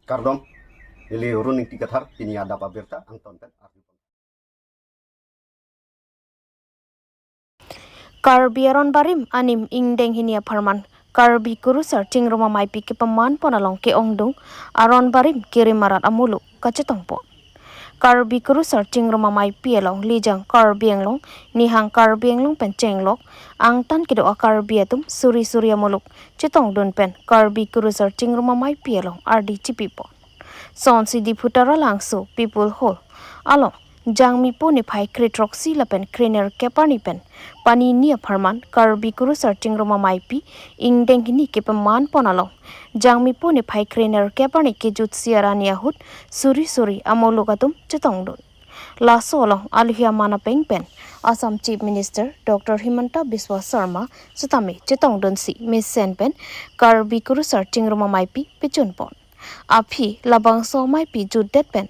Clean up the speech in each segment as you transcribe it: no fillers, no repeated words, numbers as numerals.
Kardom, ili running tikathar ini ada pabirta Anton pen. Karbi barim anim ingdeng hinia parman. Karbi kurusar cingroma maipi ke peman ponalong ke ongdung aron barim kirimarat amulu kacetongpo. Karbi kurusar cingroma maipi elong lijang Karbi Anglong nihang Karbi Anglong pen cenglok angtan kido Karbi atum suri amuluk cetong don pen Karbi kurusar cingroma maipi elong ardi cipipo. Son si diputara langsu people hall along Jangmi po ni pai kritroksi lapen kriner keparni pen pani nia parman Karbi kurusar cingroma maipi ingdeng hini ke peman ponalong Jangmi po ni pai kriner keparni ke jut siarani ahut suri amologatum cetong don laso along aluhia mana peng pen Assam Chief Minister Dr. Himanta Biswa Sharma sutame cetong don si Miss Sen pen Karbi kurusar cingroma maipi pechun pon api labang so maipi jut det pen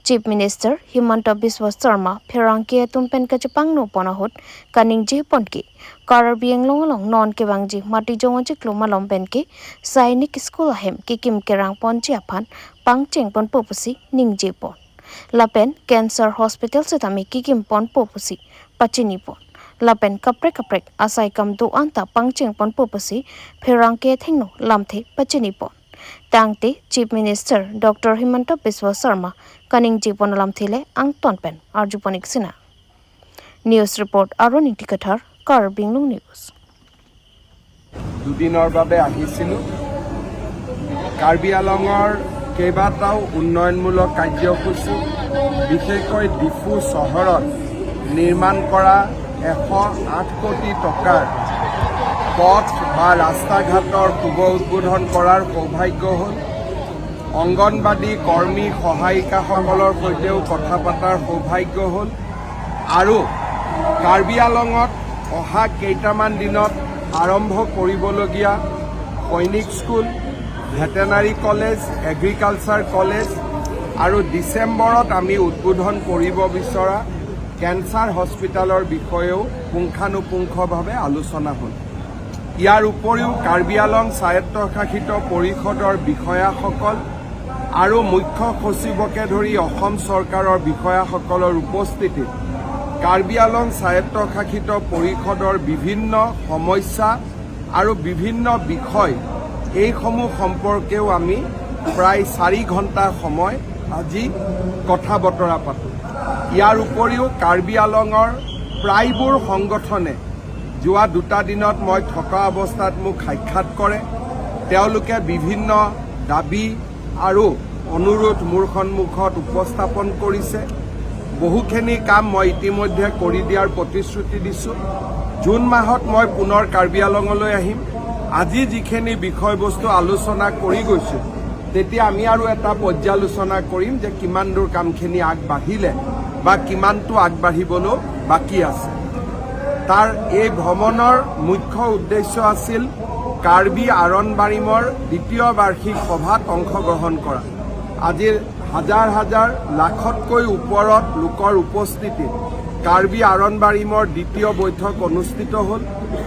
Chief Minister Himanta Biswa Sharma Pherangke tumpen ka Jepang no ponahut kaning je ponki Karbi Anglong long non ke bangji mati jongaji kloma lompen ke Sainik School hem ke kim kerang ponji aphan pangcheng pon popusi ning je pon lapen Cancer Hospital setami ki kim pon popusi pachini pon lapen kaprek asai kam do anta pangcheng pon popusi Pherangke thingno lamthe pachini pon Tangte Chief Minister Dr. Himanta Biswa Sharma kaning jipon alam thile ang tonpen arjuponik sina. News report aroning tikathar Karbi Anglong News. দুদিনৰ বাবে আহিছিলো কাৰ্বি আংলঙৰ কেইবাটাও উন্নয়নমূলক কাৰ্যসূচী বিশেষকৈ ডিফু চহৰত নিৰ্মাণ কৰা 108 কোটি টকাৰ পথ বা ৰাস্তা ঘাটৰ শুভ উদ্বোধন কৰাৰ সৌভাগ্য হ'ল অংগনবাদী কৰ্মী সহায়িকাসকলৰ সৈতেও কথা পতাৰ সৌভাগ্য হ'ল আৰু কাৰ্বি আংলঙত অহা কেইটামান দিনত আৰম্ভ কৰিবলগীয়া সৈনিক school veterinary college agriculture college আৰু ডিচেম্বৰত আমি উদ্বোধন কৰিব বিচৰা কেঞ্চাৰ হস্পিটেলৰ বিষয়েও পুংখানুপুংখভাৱে আলোচনা হ'ল ইয়াৰ উপৰিও কাৰ্বি আংলং স্বায়ত্তশাসিত পৰিষদৰ বিষয়াসকল আৰু মুখ্য সচিবকে ধৰি অসম চৰকাৰৰ বিষয়াসকলৰ উপস্থিতিত কাৰ্বি আংলং স্বায়ত্তশাসিত পৰিষদৰ বিভিন্ন সমস্যা আৰু বিভিন্ন বিষয় এইসমূহ সম্পৰ্কেও আমি প্ৰায় 4 ঘণ্টা সময় আজি কথা বতৰা পাতোঁ ইয়াৰ উপৰিও কাৰ্বি আংলঙৰ প্ৰায়বোৰ সংগঠনে যোৱা 2 দিনত মই থকা অৱস্থাত মোক সাক্ষাৎ কৰে তেওঁলোকে বিভিন্ন দাবী আৰু অনুৰোধ মোৰ সন্মুখত উপস্থাপন কৰিছে বহুখিনি কাম মই ইতিমধ্যে কৰি দিয়াৰ প্ৰতিশ্ৰুতি দিছোঁ জুন মাহত মই পুনৰ কাৰ্বি আংলঙলৈ আহিম আজি যিখিনি বিষয়বস্তু আলোচনা কৰি গৈছোঁ তেতিয়া আমি আৰু এটা পৰ্যালোচনা কৰিম যে কিমান দূৰ কামখিনি আগবাঢ়িলে বা কিমানটো আগবাঢ়িবলৈ বাকী আছে তাৰ এই ভ্ৰমণৰ মুখ্য উদ্দেশ্য আছিল কাৰ্বি আৰনবাৰিমৰ দ্বিতীয় বাৰ্ষিক সভাত অংশগ্ৰহণ কৰা আজিৰ হাজাৰ লাখতকৈ ওপৰত লোকৰ উপস্থিতিত কাৰ্বি আৰনবাৰিমৰ দ্বিতীয় বৈঠক অনুষ্ঠিত হ'ল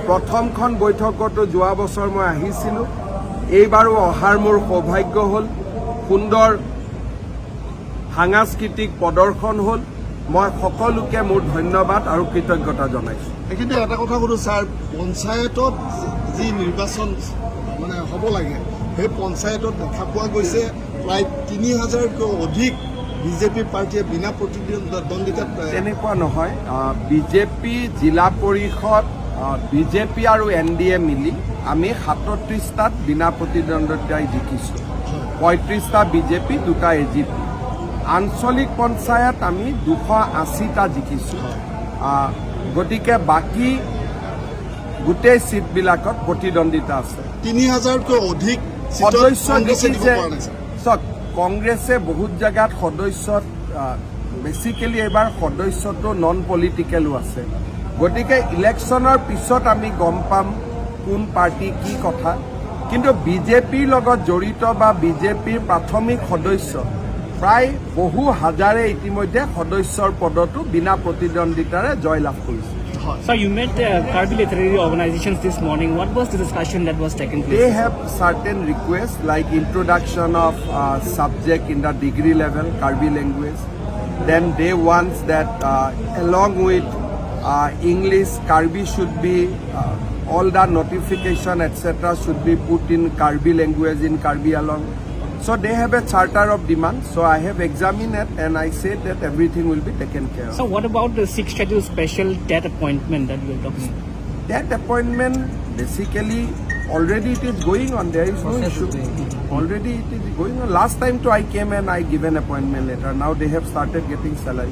প্ৰথমখন বৈঠকতো যোৱা বছৰ মই আহিছিলোঁ এইবাৰো অহাৰ মোৰ সৌভাগ্য হ'ল সুন্দৰ সাংস্কৃতিক প্ৰদৰ্শন হ'ল মই সকলোকে মোৰ ধন্যবাদ আৰু কৃতজ্ঞতা জনাইছোঁ কিন্তু এটা কথা সুধো স্যাৰ পঞ্চায়তত যি নিৰ্বাচন মানে হ'ব লাগে সেই পঞ্চায়তত দেখা পোৱা গৈছে প্ৰায় 3000তকৈ অধিক বিজেপি পাৰ্টিয়ে বিনা প্ৰতিদ্বন্দ্বিতাত তেনেকুৱা নহয় বিজেপি জিলা পৰিষদ বিজেপি আৰু NDA মিলি আমি 37টাত বিনা প্ৰতিদ্বন্দ্বিতাই জিকিছোঁ 35টা বিজেপি 2টা AGP আঞ্চলিক পঞ্চায়ত আমি 280টা জিকিছোঁ গতিকে বাকী গোটেই সিটবিলাকত প্ৰতিদ্বন্দ্বিতা আছে 3000তকৈ অধিক সদস্য জিকিছে কংগ্ৰেছে বহুত জায়গাত সদস্যত বেসিক্যালি এবাৰ সদস্যটো নন পলিটিক্যালো আছে গতিকে ইলেকশনৰ পিছত আমি গম পাম কোন পাৰ্টি কি কথা কিন্তু বিজেপিৰ লগত জড়িত বা বিজেপিৰ প্ৰাথমিক সদস্য প্ৰায় বহু হাজাৰে ইতিমধ্যে সদস্যৰ পদটো বিনা প্ৰতিদ্বন্দ্বিতাৰে জয়লাভ কৰিছে So you met Karbi literary organizations this morning. What was the discussion that was taken place? They have certain requests like introduction of subject in the degree level, Karbi language. Then they want that along with English, Karbi should be, all the notification etc. should be put in Karbi language in Karbi Anglong. So they have a charter of demand. So I have examined it and I said that everything will be taken care of. So what about the 6th schedule special debt appointment that you were talking about? That appointment basically already it is going on. There is no issue. Already it is going on. Last time too I came and I give an appointment letter. Now they have started getting salary.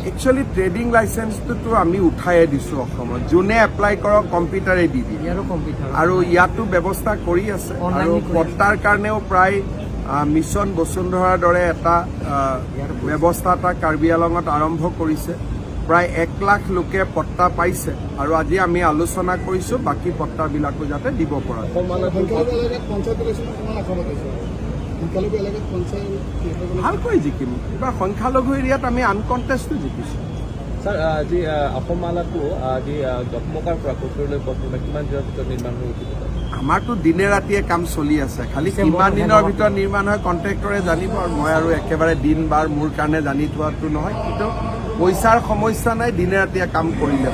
Actually trading license to আমি উঠাই দিছো অসমত যোনে apply কৰক কম্পিউটাৰে দি দিয়ে আৰু ইয়াতো ব্যৱস্থা কৰি আছে আৰু পট্টাৰ কাৰণেও প্ৰায় মিছন বসুন্ধৰাৰ দৰে এটা ব্যৱস্থা এটা কাৰ্বি আংলঙত আৰম্ভ কৰিছে প্ৰায় 1 লাখ লোকে পট্টা পাইছে আৰু আজি আমি আলোচনা কৰিছো বাকি পট্টাবিলাকো যাতে দিব পৰা ভালকৈ জিকিম এবাৰ সংখ্যালঘু এৰিয়াত আমি আনকণ্টেষ্টটো জিকিছো স্যাৰ আজি অসমমালাটো আজি দকমকাৰ পৰা কোটৰলৈ পথলৈ কিমান দিনৰ ভিতৰত নিৰ্মাণ হৈ উঠিব আমাৰতো দিনে ৰাতিয়ে কাম চলি আছে খালি কিমান দিনৰ ভিতৰত নিৰ্মাণ হয় কন্ট্ৰাক্টৰে জানিব আৰু মই আৰু একেবাৰে দিন বাৰ মোৰ কাৰণে জানি থোৱাটো নহয় কিন্তু পইচাৰ সমস্যা নাই দিনে ৰাতিয়ে কাম কৰিলে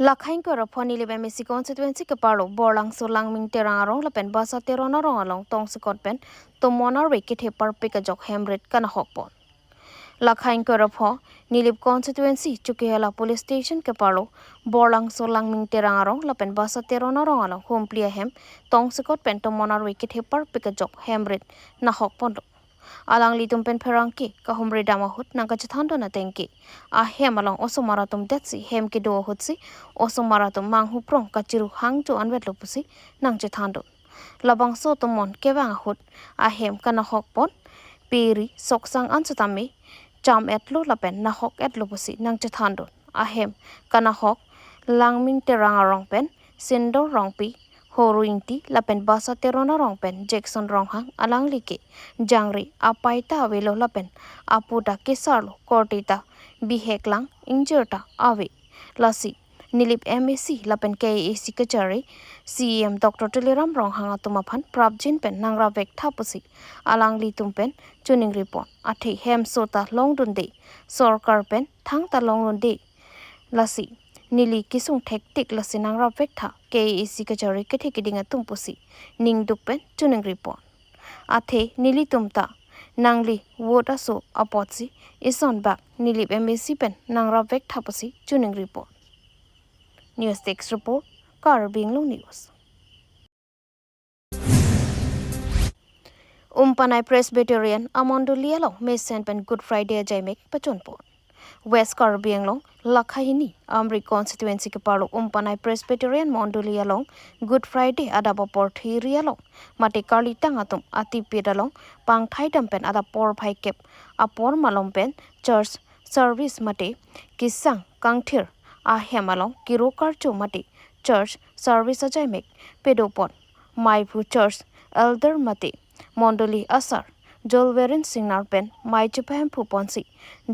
Lakhain ko raponi le bemisi constituency ke paro borlang solang ming terang arong lapen basa terona rong along tong sikot pen to monar we kit hepar pika jok hemret kana hokpon Lakhain ko rapho nilip constituency chukihela police station ke paro borlang solang ming terang arong lapen basa terona rong along humplia hem tong sikot pen to monar we kit hepar pika jok hemret na hokpon alang litum pen perangki ka humre damahut nang kachthando na tengki a hemalong osomaratum detsi hem ki do hutsi osomaratum manghu prong kachiru hangjo anwet lopusi nang chethando labang so tomon kewang hut a hem kana hokpon peri soksang ansutami cham etlo lapen na hok etlo pusi nang chethando a hem kana hok langming terang arong pen sindo rongpi Horuinti lapen basa terona rongpen Jackson ronghang alang like jangri apaita avelo lapen apuda kesarlo kortita biheklang injurta ave lasi nilip MAC lapen KAC kachari CM Dr. Tuliram ronghang atumaphan prabjin pen nangra vek thapusi alang litumpen tuning report athi hem sota longdunde sorkar pen thangta longdunde lasi Nili kisung tektik lasinang rapekta KAC kachari ketikidinga tumpusi ning dukpen tuning report. Athe nili tumta nangli woda so apotsi ison bak nilip MAC pen nang rapekta pusi tuning report. News Text Report, Karbi Anglong News. Umpanai Presbyterian Amondulialo Mesen pen Good Friday Jaimek Pachunpot. West Karbi Anglong Lakhahini Amri constituency ke palo umpanai Presbyterian Monduli along Good Friday ada bopor thiri along mate karli tangatum ati pedalong pang thai dampen ada por phai kep apor malom pen church service mate kisang kangthir a hemalong kirokar chu mate church service ajaimek pedopon maipu church elder mate Monduli asar Jolverin Singnar pen mai chupam puponsi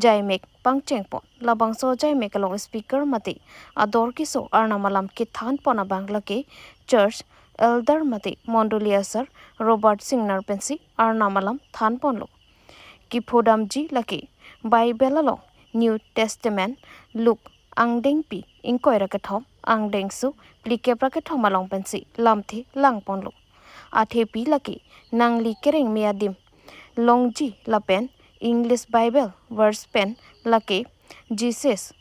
jaimek pangchengpon labang so jaimek along speaker mate ador ki so arnamalam ki than pona bangla ke church elder mate Monduli asar Robert Singnar pensi arnamalam than ponlo ki phodamji lake Bible along New Testament Luke angdeng pi inkoira kathom angdeng su like prakathom along pensi lamthi langponlo athe pi lake nangli kereng meadim Longji lapen English Bible verse pen lake Jesus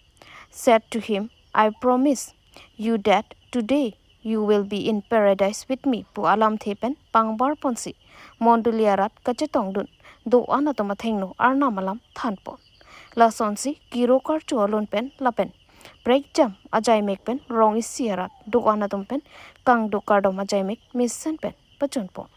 said to him, I promise you that today you will be in paradise with me. Pu alam thepen pangbar ponsi monduliarat kachetongdun do anatomathengno arna malam thanpon la sonsi kirokar chualon pen lapen break jam ajai mek pen wrong isiarat do anatom pen kang do kardom ajai mek mission pen pachunpon